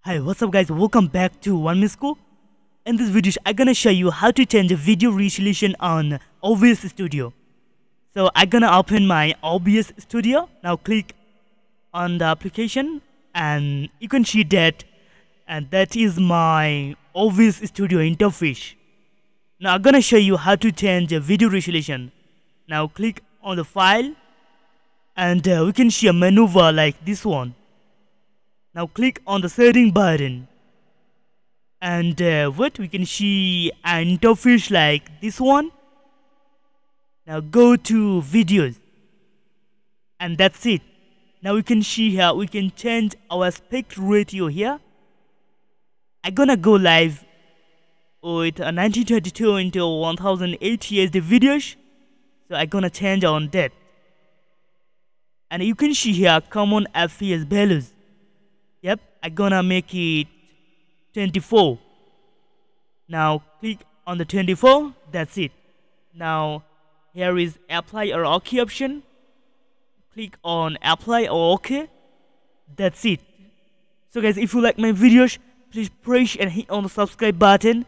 Hi, what's up guys, welcome back to One Minute School. In this video I'm gonna show you how to change the video resolution on OBS Studio. So I'm gonna open my OBS Studio. Now click on the application and you can see that, and that is my OBS Studio interface. Now I'm gonna show you how to change the video resolution. Now click on the file and we can see a menu bar like this one. Now click on the setting button and we can see an interface like this one. Now go to videos and that's it. Now we can see here we can change our aspect ratio here. I'm gonna go live with a 1922 into 1080 as the videos, so I'm gonna change on that. And you can see here common FPS values. Yep, I'm gonna make it 24. Now click on the 24, that's it. Now here is apply or OK option. Click on apply or OK. That's it. So guys, if you like my videos, please press and hit on the subscribe button